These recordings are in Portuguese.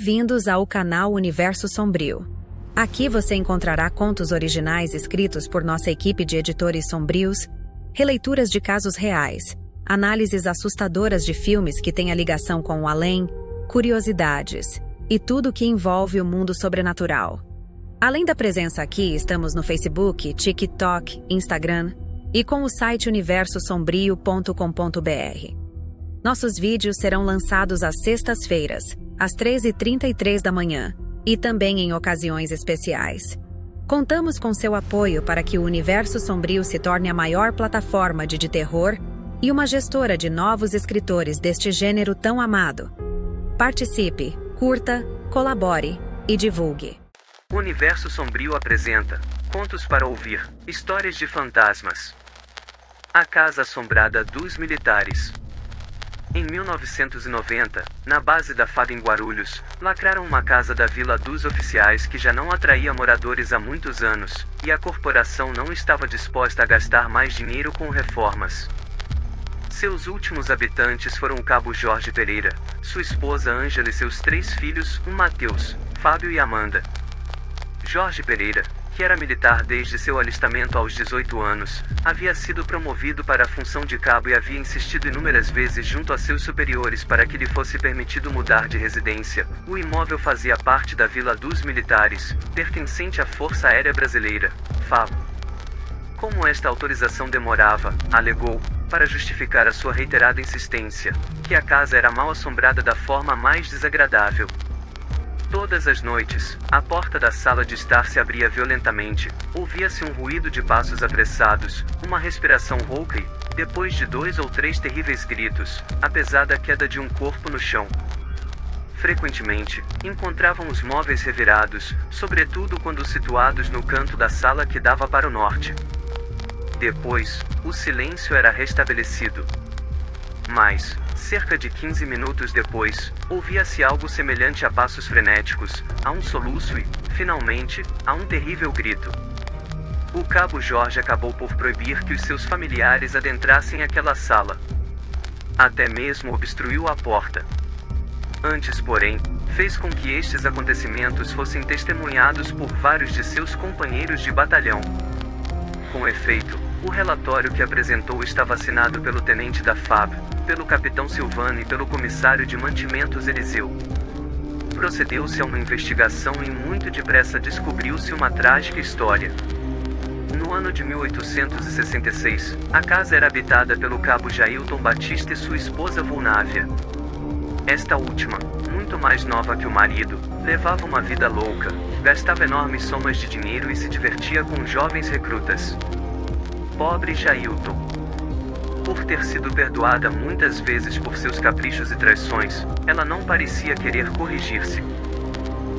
Bem-vindos ao canal Universo Sombrio. Aqui você encontrará contos originais escritos por nossa equipe de editores sombrios, releituras de casos reais, análises assustadoras de filmes que têm a ligação com o além, curiosidades e tudo que envolve o mundo sobrenatural. Além da presença aqui, estamos no Facebook, TikTok, Instagram e com o site universosombrio.com.br. Nossos vídeos serão lançados às sextas-feiras, às 13h33 da manhã, e também em ocasiões especiais. Contamos com seu apoio para que o Universo Sombrio se torne a maior plataforma de terror e uma gestora de novos escritores deste gênero tão amado. Participe, curta, colabore e divulgue. O Universo Sombrio apresenta Contos para Ouvir, Histórias de Fantasmas. A Casa Assombrada dos Militares. Em 1990, na base da FAB em Guarulhos, lacraram uma casa da Vila dos Oficiais que já não atraía moradores há muitos anos, e a corporação não estava disposta a gastar mais dinheiro com reformas. Seus últimos habitantes foram o cabo Jorge Pereira, sua esposa Ângela e seus 3 filhos, Mateus, Fábio e Amanda. Jorge Pereira, que era militar desde seu alistamento aos 18 anos, havia sido promovido para a função de cabo e havia insistido inúmeras vezes junto a seus superiores para que lhe fosse permitido mudar de residência. O imóvel fazia parte da Vila dos Militares, pertencente à Força Aérea Brasileira, FAB. Como esta autorização demorava, alegou, para justificar a sua reiterada insistência, que a casa era mal assombrada da forma mais desagradável. Todas as noites, a porta da sala de estar se abria violentamente, ouvia-se um ruído de passos apressados, uma respiração rouca e, depois de 2 ou 3 terríveis gritos, a pesada queda de um corpo no chão. Frequentemente, encontravam os móveis revirados, sobretudo quando situados no canto da sala que dava para o norte. Depois, o silêncio era restabelecido. Mas, cerca de 15 minutos depois, ouvia-se algo semelhante a passos frenéticos, a um soluço e, finalmente, a um terrível grito. O cabo Jorge acabou por proibir que os seus familiares adentrassem aquela sala. Até mesmo obstruiu a porta. Antes, porém, fez com que estes acontecimentos fossem testemunhados por vários de seus companheiros de batalhão. Com efeito, o relatório que apresentou estava assinado pelo tenente da FAB, pelo capitão Silvano e pelo comissário de mantimentos Eliseu. Procedeu-se a uma investigação e muito depressa descobriu-se uma trágica história. No ano de 1866, a casa era habitada pelo cabo Jailton Batista e sua esposa Vulnávia. Esta última, muito mais nova que o marido, levava uma vida louca, gastava enormes somas de dinheiro e se divertia com jovens recrutas. Pobre Jailton. Por ter sido perdoada muitas vezes por seus caprichos e traições, ela não parecia querer corrigir-se.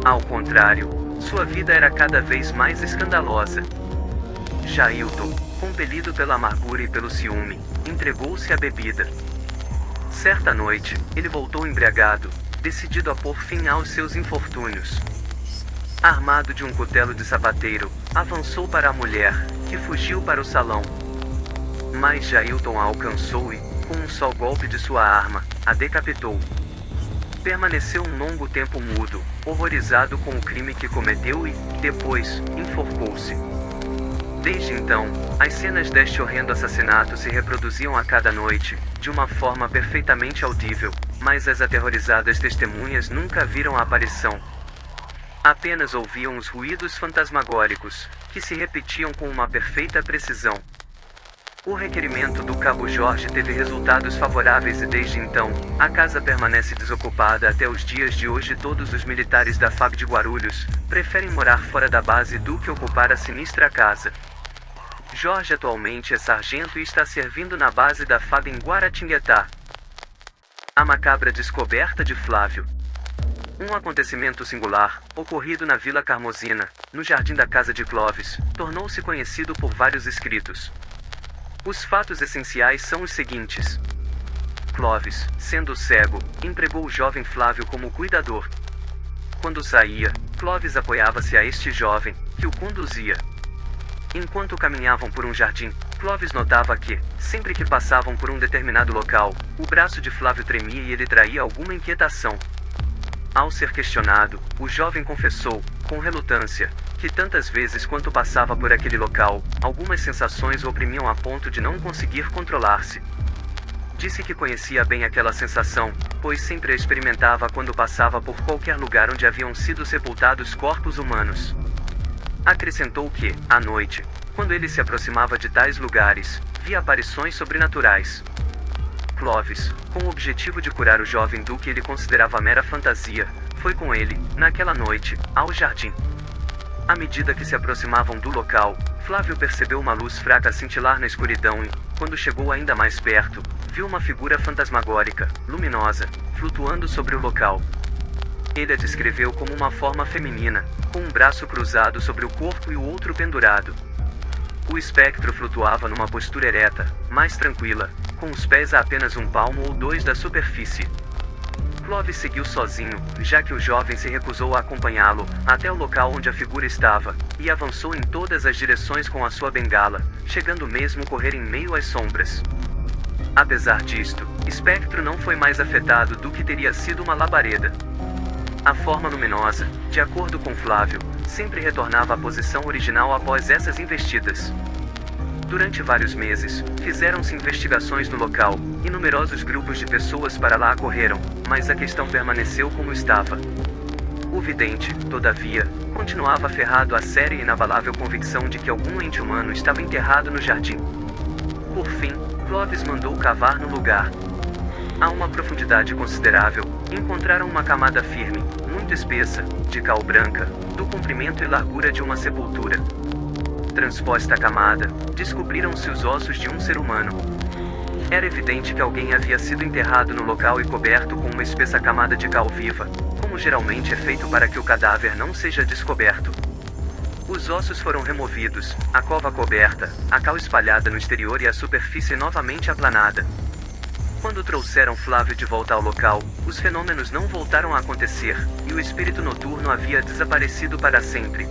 Ao contrário, sua vida era cada vez mais escandalosa. Jailton, compelido pela amargura e pelo ciúme, entregou-se à bebida. Certa noite, ele voltou embriagado, decidido a pôr fim aos seus infortúnios. Armado de um cutelo de sapateiro, avançou para a mulher, que fugiu para o salão. Mas Jailton a alcançou e, com um só golpe de sua arma, a decapitou. Permaneceu um longo tempo mudo, horrorizado com o crime que cometeu e, depois, enforcou-se. Desde então, as cenas deste horrendo assassinato se reproduziam a cada noite, de uma forma perfeitamente audível, mas as aterrorizadas testemunhas nunca viram a aparição. Apenas ouviam os ruídos fantasmagóricos, que se repetiam com uma perfeita precisão. O requerimento do cabo Jorge teve resultados favoráveis e desde então, a casa permanece desocupada até os dias de hoje. Todos os militares da FAB de Guarulhos preferem morar fora da base do que ocupar a sinistra casa. Jorge atualmente é sargento e está servindo na base da FAB em Guaratinguetá. A macabra descoberta de Flávio. Um acontecimento singular, ocorrido na Vila Carmozina, no jardim da casa de Clóvis, tornou-se conhecido por vários escritos. Os fatos essenciais são os seguintes. Clóvis, sendo cego, empregou o jovem Flávio como cuidador. Quando saía, Clóvis apoiava-se a este jovem, que o conduzia. Enquanto caminhavam por um jardim, Clóvis notava que, sempre que passavam por um determinado local, o braço de Flávio tremia e ele traía alguma inquietação. Ao ser questionado, o jovem confessou, com relutância, que tantas vezes quanto passava por aquele local, algumas sensações o oprimiam a ponto de não conseguir controlar-se. Disse que conhecia bem aquela sensação, pois sempre a experimentava quando passava por qualquer lugar onde haviam sido sepultados corpos humanos. Acrescentou que, à noite, quando ele se aproximava de tais lugares, via aparições sobrenaturais. Clovis, com o objetivo de curar o jovem do que ele considerava mera fantasia, foi com ele, naquela noite, ao jardim. À medida que se aproximavam do local, Flávio percebeu uma luz fraca cintilar na escuridão e, quando chegou ainda mais perto, viu uma figura fantasmagórica, luminosa, flutuando sobre o local. Ele a descreveu como uma forma feminina, com um braço cruzado sobre o corpo e o outro pendurado. O espectro flutuava numa postura ereta, mais tranquila, com os pés a apenas 1 palmo ou 2 da superfície. Clovis seguiu sozinho, já que o jovem se recusou a acompanhá-lo, até o local onde a figura estava, e avançou em todas as direções com a sua bengala, chegando mesmo a correr em meio às sombras. Apesar disto, Espectro não foi mais afetado do que teria sido uma labareda. A forma luminosa, de acordo com Flávio, sempre retornava à posição original após essas investidas. Durante vários meses, fizeram-se investigações no local, e numerosos grupos de pessoas para lá acorreram, mas a questão permaneceu como estava. O vidente, todavia, continuava aferrado à séria e inabalável convicção de que algum ente humano estava enterrado no jardim. Por fim, Clovis mandou cavar no lugar. A uma profundidade considerável, encontraram uma camada firme, muito espessa, de cal branca, do comprimento e largura de uma sepultura. Transposta a camada, descobriram-se os ossos de um ser humano. Era evidente que alguém havia sido enterrado no local e coberto com uma espessa camada de cal viva, como geralmente é feito para que o cadáver não seja descoberto. Os ossos foram removidos, a cova coberta, a cal espalhada no exterior e a superfície novamente aplanada. Quando trouxeram Flávio de volta ao local, os fenômenos não voltaram a acontecer, e o espírito noturno havia desaparecido para sempre.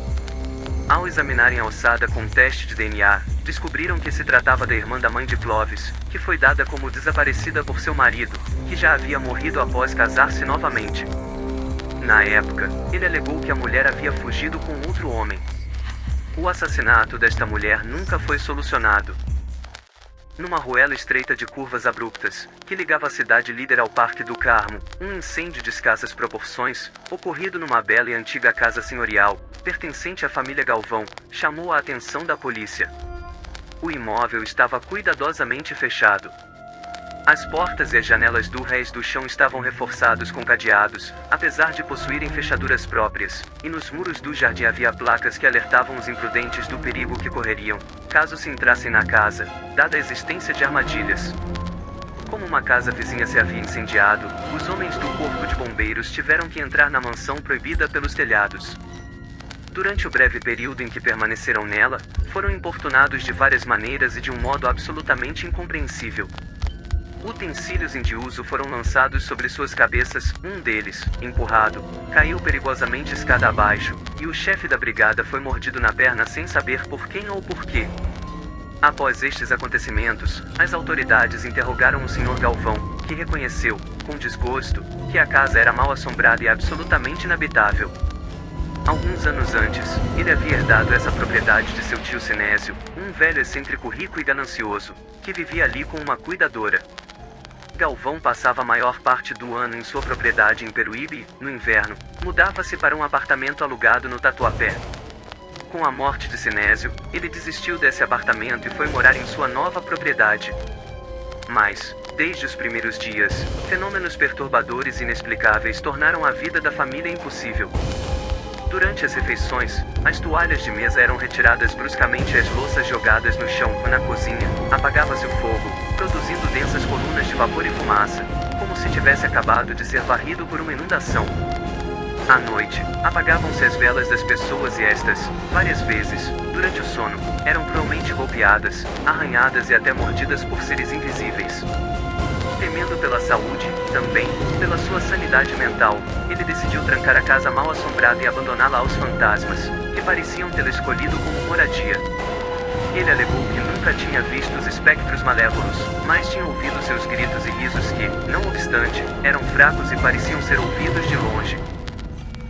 Ao examinarem a ossada com um teste de DNA, descobriram que se tratava da irmã da mãe de Clovis, que foi dada como desaparecida por seu marido, que já havia morrido após casar-se novamente. Na época, ele alegou que a mulher havia fugido com outro homem. O assassinato desta mulher nunca foi solucionado. Numa ruela estreita de curvas abruptas, que ligava a cidade líder ao Parque do Carmo, um incêndio de escassas proporções, ocorrido numa bela e antiga casa senhorial, pertencente à família Galvão, chamou a atenção da polícia. O imóvel estava cuidadosamente fechado. As portas e as janelas do rés do chão estavam reforçados com cadeados, apesar de possuírem fechaduras próprias, e nos muros do jardim havia placas que alertavam os imprudentes do perigo que correriam, caso se entrassem na casa, dada a existência de armadilhas. Como uma casa vizinha se havia incendiado, os homens do corpo de bombeiros tiveram que entrar na mansão proibida pelos telhados. Durante o breve período em que permaneceram nela, foram importunados de várias maneiras e de um modo absolutamente incompreensível. Utensílios em uso foram lançados sobre suas cabeças, um deles, empurrado, caiu perigosamente escada abaixo, e o chefe da brigada foi mordido na perna sem saber por quem ou por quê. Após estes acontecimentos, as autoridades interrogaram o Sr. Galvão, que reconheceu, com desgosto, que a casa era mal assombrada e absolutamente inabitável. Alguns anos antes, ele havia herdado essa propriedade de seu tio Sinésio, um velho excêntrico rico e ganancioso, que vivia ali com uma cuidadora. Galvão passava a maior parte do ano em sua propriedade em Peruíbe e, no inverno, mudava-se para um apartamento alugado no Tatuapé. Com a morte de Sinésio, ele desistiu desse apartamento e foi morar em sua nova propriedade. Mas, desde os primeiros dias, fenômenos perturbadores e inexplicáveis tornaram a vida da família impossível. Durante as refeições, as toalhas de mesa eram retiradas bruscamente e as louças jogadas no chão. Na cozinha, apagava-se o fogo, produzindo densas colunas de vapor e fumaça, como se tivesse acabado de ser varrido por uma inundação. À noite, apagavam-se as velas das pessoas e estas, várias vezes, durante o sono, eram cruelmente golpeadas, arranhadas e até mordidas por seres invisíveis. Temendo pela saúde, também, pela sua sanidade mental, ele decidiu trancar a casa mal assombrada e abandoná-la aos fantasmas, que pareciam tê-la escolhido como moradia. Ele alegou que nunca tinha visto os espectros malévolos, mas tinha ouvido seus gritos e risos que, não obstante, eram fracos e pareciam ser ouvidos de longe.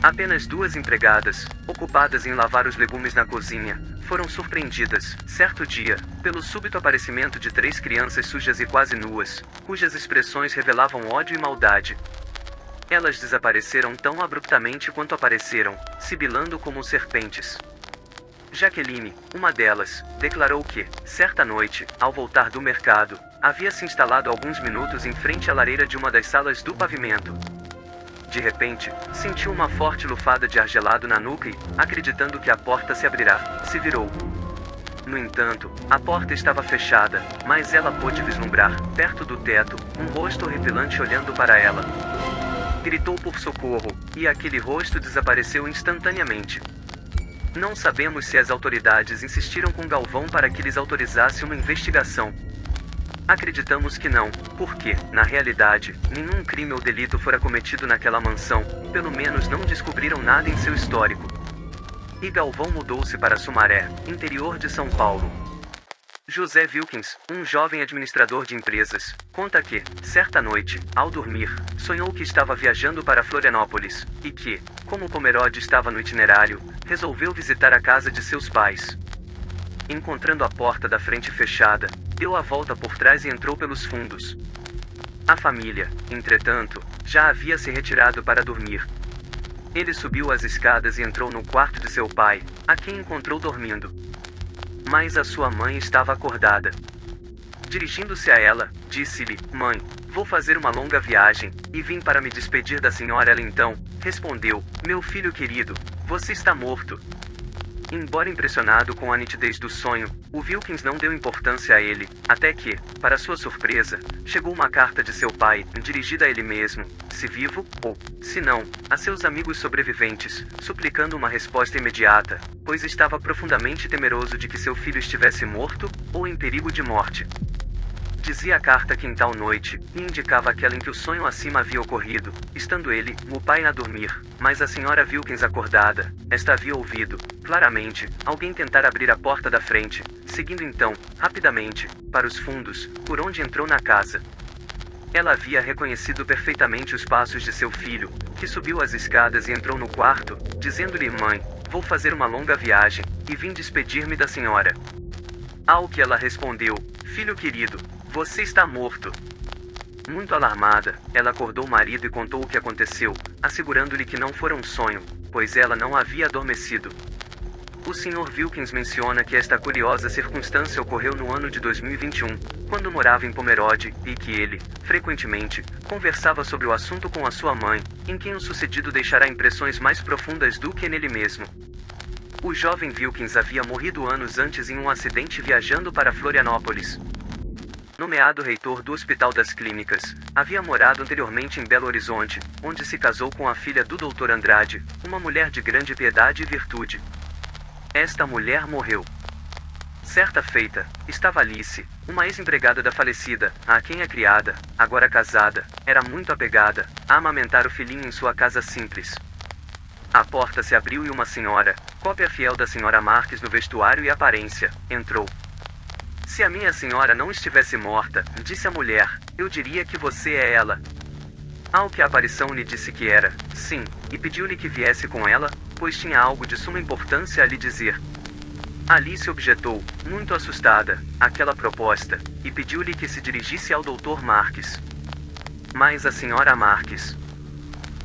Apenas 2 empregadas, ocupadas em lavar os legumes na cozinha, foram surpreendidas, certo dia, pelo súbito aparecimento de 3 crianças sujas e quase nuas, cujas expressões revelavam ódio e maldade. Elas desapareceram tão abruptamente quanto apareceram, sibilando como serpentes. Jaqueline, uma delas, declarou que, certa noite, ao voltar do mercado, havia se instalado alguns minutos em frente à lareira de uma das salas do pavimento. De repente, sentiu uma forte lufada de ar gelado na nuca e, acreditando que a porta se abrirá, se virou. No entanto, a porta estava fechada, mas ela pôde vislumbrar, perto do teto, um rosto horripilante olhando para ela. Gritou por socorro, e aquele rosto desapareceu instantaneamente. Não sabemos se as autoridades insistiram com Galvão para que lhes autorizasse uma investigação. Acreditamos que não, porque, na realidade, nenhum crime ou delito fora cometido naquela mansão, pelo menos não descobriram nada em seu histórico. E Galvão mudou-se para Sumaré, interior de São Paulo. José Wilkins, um jovem administrador de empresas, conta que, certa noite, ao dormir, sonhou que estava viajando para Florianópolis, e que, como Pomerode estava no itinerário, resolveu visitar a casa de seus pais. Encontrando a porta da frente fechada, deu a volta por trás e entrou pelos fundos. A família, entretanto, já havia se retirado para dormir. Ele subiu as escadas e entrou no quarto de seu pai, a quem encontrou dormindo. Mas a sua mãe estava acordada. Dirigindo-se a ela, disse-lhe: "Mãe, vou fazer uma longa viagem, e vim para me despedir da senhora." Ela então respondeu: "Meu filho querido, você está morto." Embora impressionado com a nitidez do sonho, o Wilkins não deu importância a ele, até que, para sua surpresa, chegou uma carta de seu pai, dirigida a ele mesmo, se vivo, ou, se não, a seus amigos sobreviventes, suplicando uma resposta imediata, pois estava profundamente temeroso de que seu filho estivesse morto, ou em perigo de morte. Dizia a carta que em tal noite, e indicava aquela em que o sonho acima havia ocorrido, estando ele, o pai, a dormir, mas a senhora Wilkins acordada, esta havia ouvido, claramente, alguém tentar abrir a porta da frente, seguindo então, rapidamente, para os fundos, por onde entrou na casa. Ela havia reconhecido perfeitamente os passos de seu filho, que subiu as escadas e entrou no quarto, dizendo-lhe: "Mãe, vou fazer uma longa viagem, e vim despedir-me da senhora." Ao que ela respondeu: "Filho querido, você está morto." Muito alarmada, ela acordou o marido e contou o que aconteceu, assegurando-lhe que não fora um sonho, pois ela não havia adormecido. O Sr. Wilkins menciona que esta curiosa circunstância ocorreu no ano de 2021, quando morava em Pomerode, e que ele, frequentemente, conversava sobre o assunto com a sua mãe, em quem o sucedido deixará impressões mais profundas do que nele mesmo. O jovem Wilkins havia morrido anos antes em um acidente viajando para Florianópolis. Nomeado reitor do Hospital das Clínicas, havia morado anteriormente em Belo Horizonte, onde se casou com a filha do Dr. Andrade, uma mulher de grande piedade e virtude. Esta mulher morreu. Certa feita, estava Alice, uma ex-empregada da falecida, a quem a criada, agora casada, era muito apegada, a amamentar o filhinho em sua casa simples. A porta se abriu e uma senhora, cópia fiel da senhora Marques no vestuário e aparência, entrou. "Se a minha senhora não estivesse morta", disse a mulher, "eu diria que você é ela." Ao que a aparição lhe disse que era, sim, e pediu-lhe que viesse com ela, pois tinha algo de suma importância a lhe dizer. Alice objetou, muito assustada, àquela proposta, e pediu-lhe que se dirigisse ao Dr. Marques. Mas a senhora Marques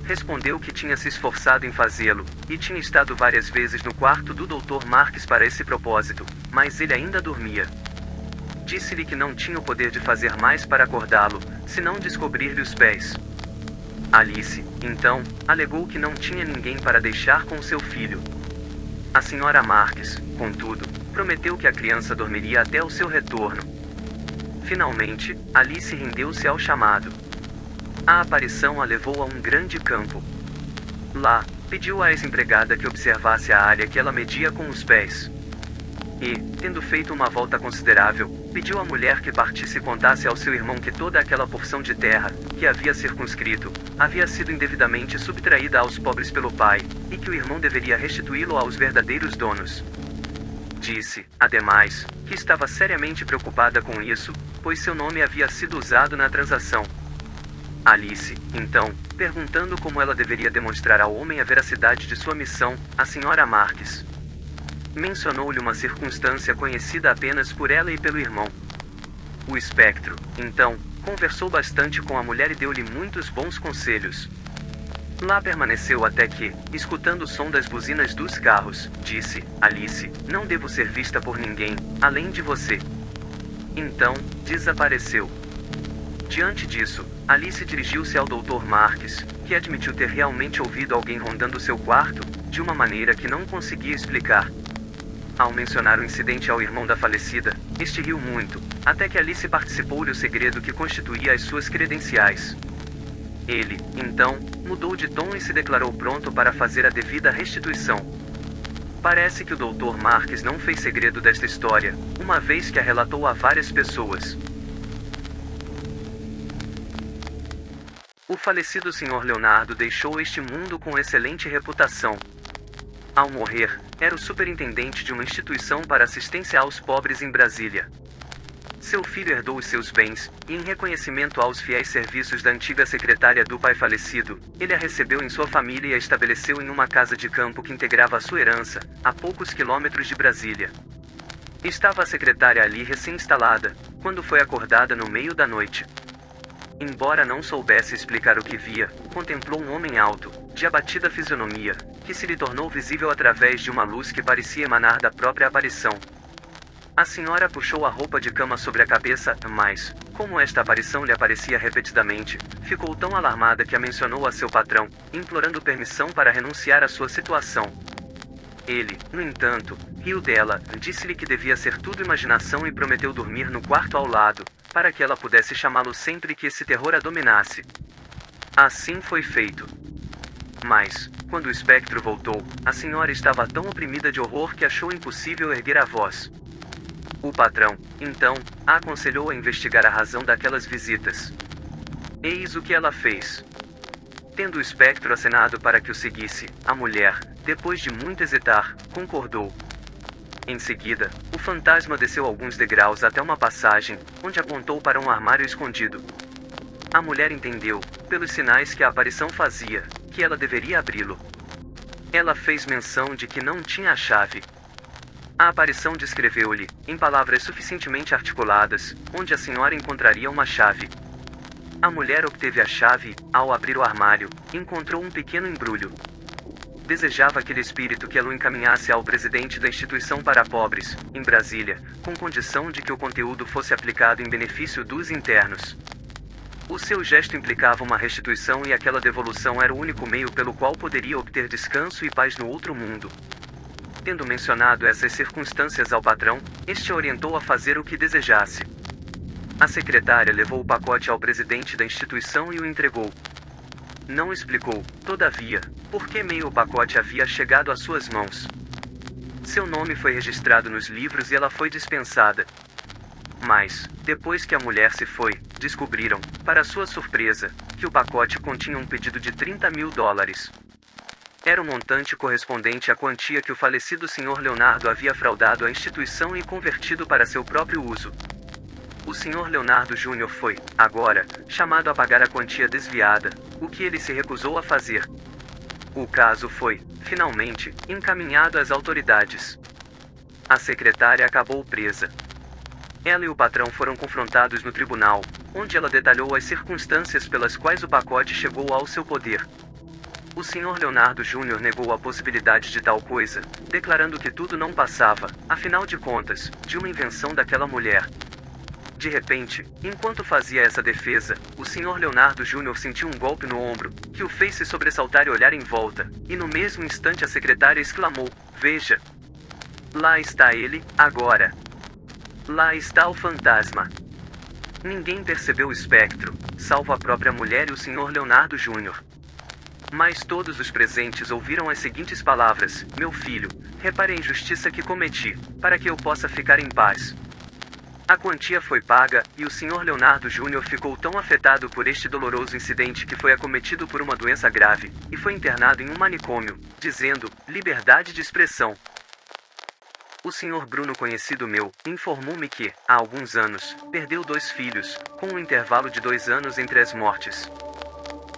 respondeu que tinha se esforçado em fazê-lo, e tinha estado várias vezes no quarto do Dr. Marques para esse propósito, mas ele ainda dormia. Disse-lhe que não tinha o poder de fazer mais para acordá-lo, senão descobrir-lhe os pés. Alice, então, alegou que não tinha ninguém para deixar com seu filho. A senhora Marques, contudo, prometeu que a criança dormiria até o seu retorno. Finalmente, Alice rendeu-se ao chamado. A aparição a levou a um grande campo. Lá, pediu à ex-empregada que observasse a área que ela media com os pés. E, tendo feito uma volta considerável, pediu à mulher que partisse e contasse ao seu irmão que toda aquela porção de terra, que havia circunscrito, havia sido indevidamente subtraída aos pobres pelo pai, e que o irmão deveria restituí-lo aos verdadeiros donos. Disse, ademais, que estava seriamente preocupada com isso, pois seu nome havia sido usado na transação. Alice, então, perguntando como ela deveria demonstrar ao homem a veracidade de sua missão, a Sra. Marques mencionou-lhe uma circunstância conhecida apenas por ela e pelo irmão. O espectro, então, conversou bastante com a mulher e deu-lhe muitos bons conselhos. Lá permaneceu até que, escutando o som das buzinas dos carros, disse, Alice, não devo ser vista por ninguém, além de você. Então, desapareceu. Diante disso, Alice dirigiu-se ao Dr. Marques, que admitiu ter realmente ouvido alguém rondando seu quarto, de uma maneira que não conseguia explicar. Ao mencionar o incidente ao irmão da falecida, este riu muito, até que Alice participou-lhe o segredo que constituía as suas credenciais. Ele, então, mudou de tom e se declarou pronto para fazer a devida restituição. Parece que o Dr. Marques não fez segredo desta história, uma vez que a relatou a várias pessoas. O falecido Sr. Leonardo deixou este mundo com excelente reputação. Ao morrer, era o superintendente de uma instituição para assistência aos pobres em Brasília. Seu filho herdou os seus bens, e em reconhecimento aos fiéis serviços da antiga secretária do pai falecido, ele a recebeu em sua família e a estabeleceu em uma casa de campo que integrava a sua herança, a poucos quilômetros de Brasília. Estava a secretária ali recém-instalada, quando foi acordada no meio da noite. Embora não soubesse explicar o que via, contemplou um homem alto, de abatida fisionomia, que se lhe tornou visível através de uma luz que parecia emanar da própria aparição. A senhora puxou a roupa de cama sobre a cabeça, mas, como esta aparição lhe aparecia repetidamente, ficou tão alarmada que a mencionou a seu patrão, implorando permissão para renunciar à sua situação. Ele, no entanto, riu dela, disse-lhe que devia ser tudo imaginação e prometeu dormir no quarto ao lado, para que ela pudesse chamá-lo sempre que esse terror a dominasse. Assim foi feito. Mas, quando o espectro voltou, a senhora estava tão oprimida de horror que achou impossível erguer a voz. O patrão, então, a aconselhou a investigar a razão daquelas visitas. Eis o que ela fez. Tendo o espectro acenado para que o seguisse, a mulher, depois de muito hesitar, concordou. Em seguida, o fantasma desceu alguns degraus até uma passagem, onde apontou para um armário escondido. A mulher entendeu, pelos sinais que a aparição fazia, que ela deveria abri-lo. Ela fez menção de que não tinha a chave. A aparição descreveu-lhe, em palavras suficientemente articuladas, onde a senhora encontraria uma chave. A mulher obteve a chave e, ao abrir o armário, encontrou um pequeno embrulho. Desejava aquele espírito que ela o encaminhasse ao presidente da instituição para pobres, em Brasília, com condição de que o conteúdo fosse aplicado em benefício dos internos. O seu gesto implicava uma restituição e aquela devolução era o único meio pelo qual poderia obter descanso e paz no outro mundo. Tendo mencionado essas circunstâncias ao patrão, este a orientou a fazer o que desejasse. A secretária levou o pacote ao presidente da instituição e o entregou. Não explicou, todavia, por que meio o pacote havia chegado às suas mãos. Seu nome foi registrado nos livros e ela foi dispensada. Mas, depois que a mulher se foi, descobriram, para sua surpresa, que o pacote continha um pedido de $30.000. Era o montante correspondente à quantia que o falecido Sr. Leonardo havia fraudado à instituição e convertido para seu próprio uso. O Sr. Leonardo Júnior foi, agora, chamado a pagar a quantia desviada, o que ele se recusou a fazer. O caso foi, finalmente, encaminhado às autoridades. A secretária acabou presa. Ela e o patrão foram confrontados no tribunal, onde ela detalhou as circunstâncias pelas quais o pacote chegou ao seu poder. O Sr. Leonardo Júnior negou a possibilidade de tal coisa, declarando que tudo não passava, afinal de contas, de uma invenção daquela mulher. De repente, enquanto fazia essa defesa, o Sr. Leonardo Júnior sentiu um golpe no ombro, que o fez se sobressaltar e olhar em volta, e no mesmo instante a secretária exclamou, veja! Lá está ele, agora! Lá está o fantasma! Ninguém percebeu o espectro, salvo a própria mulher e o Sr. Leonardo Júnior. Mas todos os presentes ouviram as seguintes palavras, meu filho, repare a injustiça que cometi, para que eu possa ficar em paz. A quantia foi paga, e o Sr. Leonardo Júnior ficou tão afetado por este doloroso incidente que foi acometido por uma doença grave, e foi internado em um manicômio, dizendo, liberdade de expressão. O Sr. Bruno, conhecido meu, informou-me que, há alguns anos, perdeu 2 filhos, com um intervalo de 2 anos entre as mortes.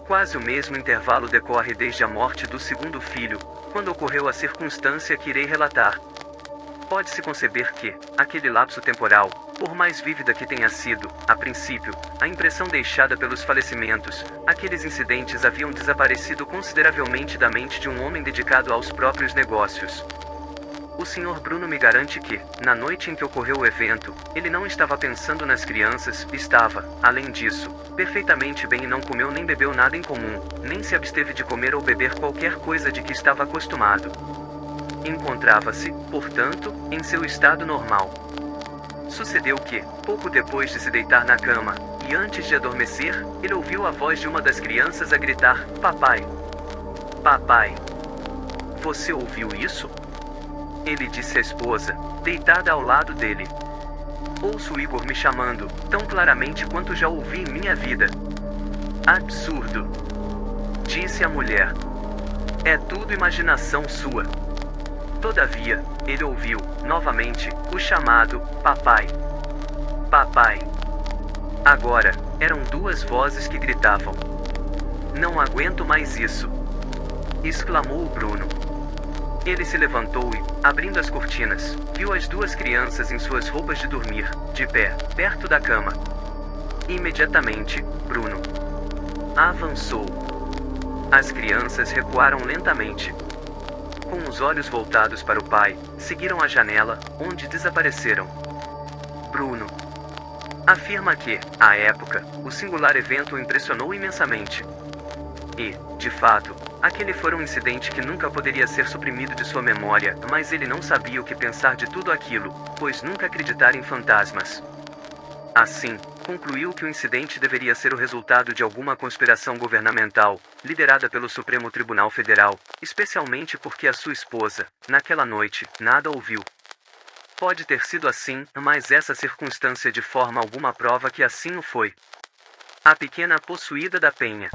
Quase o mesmo intervalo decorre desde a morte do segundo filho, quando ocorreu a circunstância que irei relatar. Pode-se conceber que, aquele lapso temporal, por mais vívida que tenha sido, a princípio, a impressão deixada pelos falecimentos, aqueles incidentes haviam desaparecido consideravelmente da mente de um homem dedicado aos próprios negócios. O Sr. Bruno me garante que, na noite em que ocorreu o evento, ele não estava pensando nas crianças, estava, além disso, perfeitamente bem e não comeu nem bebeu nada em comum, nem se absteve de comer ou beber qualquer coisa de que estava acostumado. Encontrava-se, portanto, em seu estado normal. Sucedeu que, pouco depois de se deitar na cama, e antes de adormecer, ele ouviu a voz de uma das crianças a gritar: "Papai! Papai! Você ouviu isso?" Ele disse à esposa, deitada ao lado dele: "Ouço o Igor me chamando, tão claramente quanto já ouvi em minha vida." "Absurdo!" disse a mulher. "É tudo imaginação sua." Todavia, ele ouviu, novamente, o chamado: "Papai! Papai!" Agora, eram 2 vozes que gritavam. "Não aguento mais isso!" exclamou o Bruno. Ele se levantou e, abrindo as cortinas, viu as 2 crianças em suas roupas de dormir, de pé, perto da cama. Imediatamente, Bruno avançou. As crianças recuaram lentamente. Com os olhos voltados para o pai, seguiram a janela, onde desapareceram. Bruno afirma que, à época, o singular evento o impressionou imensamente. E, de fato, aquele foi um incidente que nunca poderia ser suprimido de sua memória, mas ele não sabia o que pensar de tudo aquilo, pois nunca acreditara em fantasmas. Assim, concluiu que o incidente deveria ser o resultado de alguma conspiração governamental, liderada pelo Supremo Tribunal Federal, especialmente porque a sua esposa, naquela noite, nada ouviu. Pode ter sido assim, mas essa circunstância de forma alguma prova que assim o foi. A pequena possuída da Penha.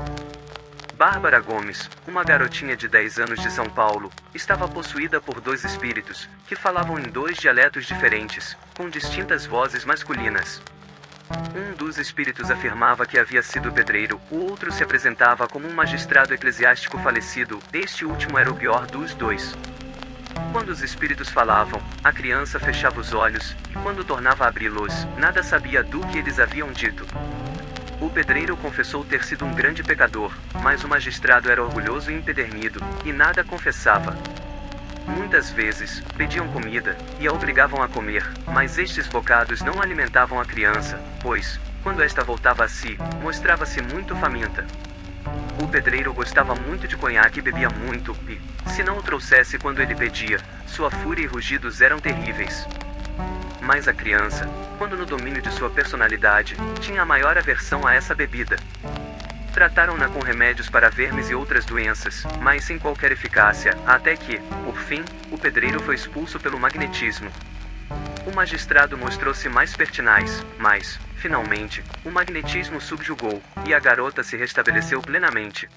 Bárbara Gomes, uma garotinha de 10 anos de São Paulo, estava possuída por 2 espíritos, que falavam em 2 dialetos diferentes, com distintas vozes masculinas. Um dos espíritos afirmava que havia sido pedreiro, o outro se apresentava como um magistrado eclesiástico falecido, este último era o pior dos 2. Quando os espíritos falavam, a criança fechava os olhos, e quando tornava a abri-los, nada sabia do que eles haviam dito. O pedreiro confessou ter sido um grande pecador, mas o magistrado era orgulhoso e empedernido, e nada confessava. Muitas vezes, pediam comida, e a obrigavam a comer, mas estes bocados não alimentavam a criança, pois, quando esta voltava a si, mostrava-se muito faminta. O pedreiro gostava muito de conhaque e bebia muito, e, se não o trouxesse quando ele pedia, sua fúria e rugidos eram terríveis. Mas a criança, quando no domínio de sua personalidade, tinha a maior aversão a essa bebida. Trataram-na com remédios para vermes e outras doenças, mas sem qualquer eficácia, até que, por fim, o pedreiro foi expulso pelo magnetismo. O magistrado mostrou-se mais pertinaz, mas, finalmente, o magnetismo subjugou, e a garota se restabeleceu plenamente.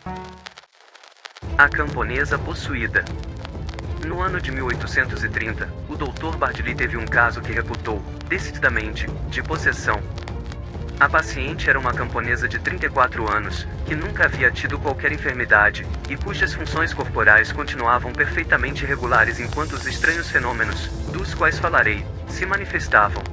A camponesa possuída. No ano de 1830, o Dr. Bardili teve um caso que reputou, decididamente, de possessão. A paciente era uma camponesa de 34 anos, que nunca havia tido qualquer enfermidade, e cujas funções corporais continuavam perfeitamente regulares enquanto os estranhos fenômenos, dos quais falarei, se manifestavam.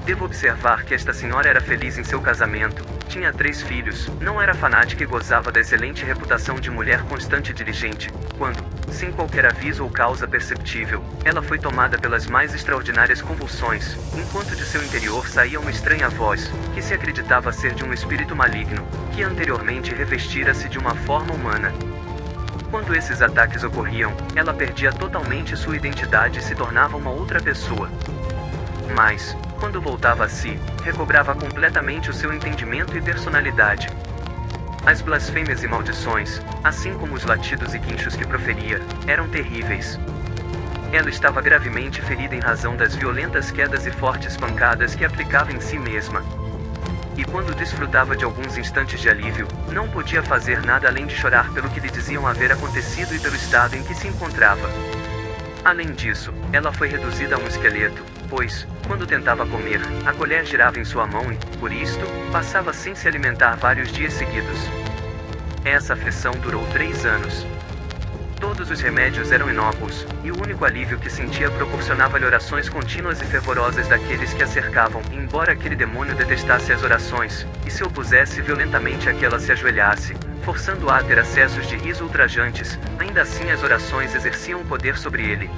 Devo observar que esta senhora era feliz em seu casamento, tinha 3 filhos, não era fanática e gozava da excelente reputação de mulher constante e diligente, quando, sem qualquer aviso ou causa perceptível, ela foi tomada pelas mais extraordinárias convulsões, enquanto de seu interior saía uma estranha voz, que se acreditava ser de um espírito maligno, que anteriormente revestira-se de uma forma humana. Quando esses ataques ocorriam, ela perdia totalmente sua identidade e se tornava uma outra pessoa. Mas, quando voltava a si, recobrava completamente o seu entendimento e personalidade. As blasfêmias e maldições, assim como os latidos e guinchos que proferia, eram terríveis. Ela estava gravemente ferida em razão das violentas quedas e fortes pancadas que aplicava em si mesma. E quando desfrutava de alguns instantes de alívio, não podia fazer nada além de chorar pelo que lhe diziam haver acontecido e pelo estado em que se encontrava. Além disso, ela foi reduzida a um esqueleto, pois, quando tentava comer, a colher girava em sua mão e, por isto, passava sem se alimentar vários dias seguidos. Essa aflição durou 3 anos. Todos os remédios eram inócuos, e o único alívio que sentia proporcionava-lhe orações contínuas e fervorosas daqueles que a cercavam, embora aquele demônio detestasse as orações, e se opusesse violentamente a que ela se ajoelhasse, forçando-a a ter acessos de riso ultrajantes, ainda assim as orações exerciam poder sobre ele.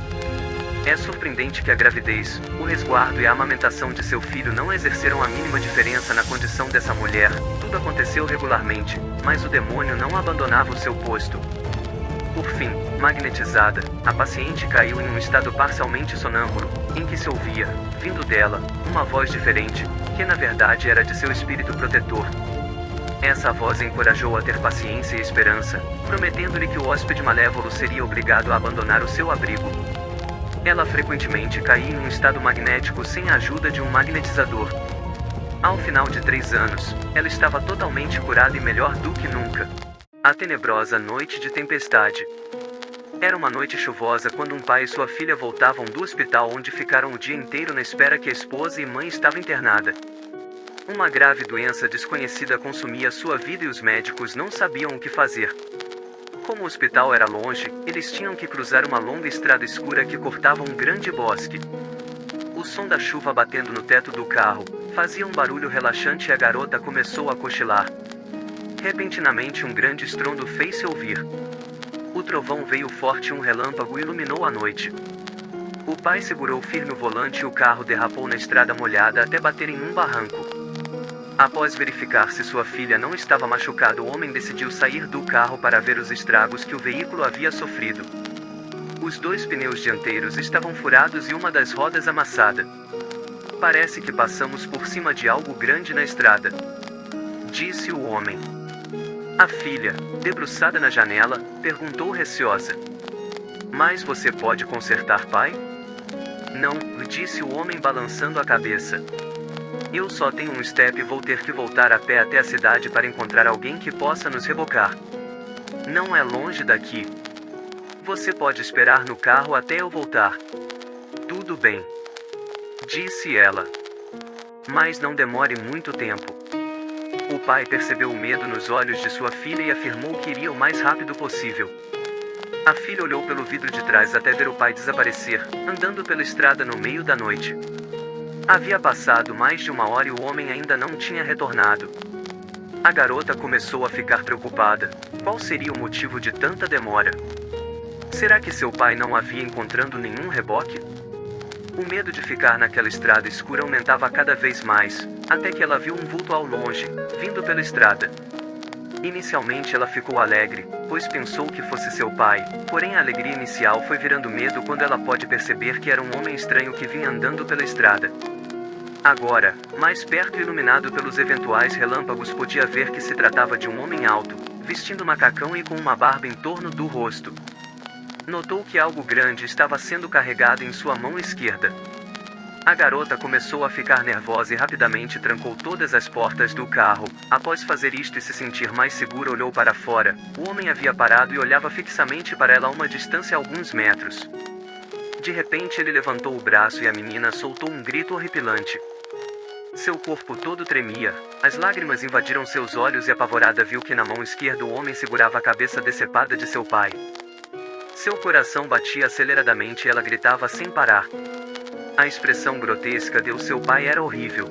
É surpreendente que a gravidez, o resguardo e a amamentação de seu filho não exerceram a mínima diferença na condição dessa mulher. Tudo aconteceu regularmente, mas o demônio não abandonava o seu posto. Por fim, magnetizada, a paciente caiu em um estado parcialmente sonâmbulo, em que se ouvia, vindo dela, uma voz diferente, que na verdade era de seu espírito protetor. Essa voz encorajou a ter paciência e esperança, prometendo-lhe que o hóspede malévolo seria obrigado a abandonar o seu abrigo. Ela frequentemente caía em um estado magnético sem a ajuda de um magnetizador. Ao final de 3 anos, ela estava totalmente curada e melhor do que nunca. A tenebrosa noite de tempestade. Era uma noite chuvosa quando um pai e sua filha voltavam do hospital onde ficaram o dia inteiro na espera que a esposa e mãe estavam internada. Uma grave doença desconhecida consumia sua vida e os médicos não sabiam o que fazer. Como o hospital era longe, eles tinham que cruzar uma longa estrada escura que cortava um grande bosque. O som da chuva batendo no teto do carro fazia um barulho relaxante e a garota começou a cochilar. Repentinamente um grande estrondo fez-se ouvir. O trovão veio forte e um relâmpago iluminou a noite. O pai segurou firme o volante e o carro derrapou na estrada molhada até bater em um barranco. Após verificar se sua filha não estava machucada, o homem decidiu sair do carro para ver os estragos que o veículo havia sofrido. Os 2 pneus dianteiros estavam furados e uma das rodas amassada. Parece que passamos por cima de algo grande na estrada, disse o homem. A filha, debruçada na janela, perguntou receosa. Mas você pode consertar, pai? Não, disse o homem balançando a cabeça. Eu só tenho um step e vou ter que voltar a pé até a cidade para encontrar alguém que possa nos rebocar. Não é longe daqui. Você pode esperar no carro até eu voltar. Tudo bem, disse ela. Mas não demore muito tempo. O pai percebeu o medo nos olhos de sua filha e afirmou que iria o mais rápido possível. A filha olhou pelo vidro de trás até ver o pai desaparecer, andando pela estrada no meio da noite. Havia passado mais de 1 hora e o homem ainda não tinha retornado. A garota começou a ficar preocupada. Qual seria o motivo de tanta demora? Será que seu pai não havia encontrado nenhum reboque? O medo de ficar naquela estrada escura aumentava cada vez mais, até que ela viu um vulto ao longe, vindo pela estrada. Inicialmente ela ficou alegre, pois pensou que fosse seu pai, porém a alegria inicial foi virando medo quando ela pôde perceber que era um homem estranho que vinha andando pela estrada. Agora, mais perto e iluminado pelos eventuais relâmpagos, podia ver que se tratava de um homem alto, vestindo macacão e com uma barba em torno do rosto. Notou que algo grande estava sendo carregado em sua mão esquerda. A garota começou a ficar nervosa e rapidamente trancou todas as portas do carro. Após fazer isto e se sentir mais segura, olhou para fora. O homem havia parado e olhava fixamente para ela a uma distância a alguns metros. De repente ele levantou o braço e a menina soltou um grito horripilante. Seu corpo todo tremia, as lágrimas invadiram seus olhos e apavorada viu que na mão esquerda o homem segurava a cabeça decepada de seu pai. Seu coração batia aceleradamente e ela gritava sem parar. A expressão grotesca de seu pai era horrível.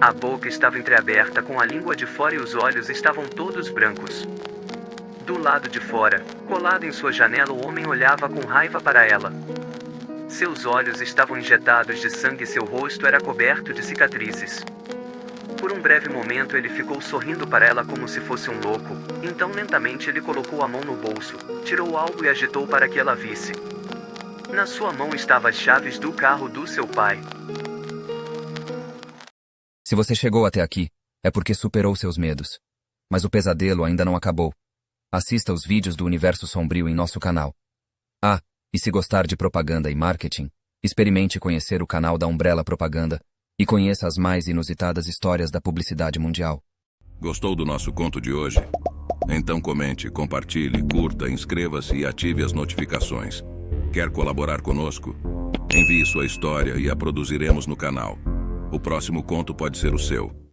A boca estava entreaberta com a língua de fora e os olhos estavam todos brancos. Do lado de fora, colado em sua janela, o homem olhava com raiva para ela. Seus olhos estavam injetados de sangue e seu rosto era coberto de cicatrizes. Por um breve momento ele ficou sorrindo para ela como se fosse um louco, então lentamente ele colocou a mão no bolso, tirou algo e agitou para que ela visse. Na sua mão estavam as chaves do carro do seu pai. Se você chegou até aqui, é porque superou seus medos. Mas o pesadelo ainda não acabou. Assista os vídeos do Universo Sombrio em nosso canal. Ah, e se gostar de propaganda e marketing, experimente conhecer o canal da Umbrella Propaganda e conheça as mais inusitadas histórias da publicidade mundial. Gostou do nosso conto de hoje? Então comente, compartilhe, curta, inscreva-se e ative as notificações. Quer colaborar conosco? Envie sua história e a produziremos no canal. O próximo conto pode ser o seu.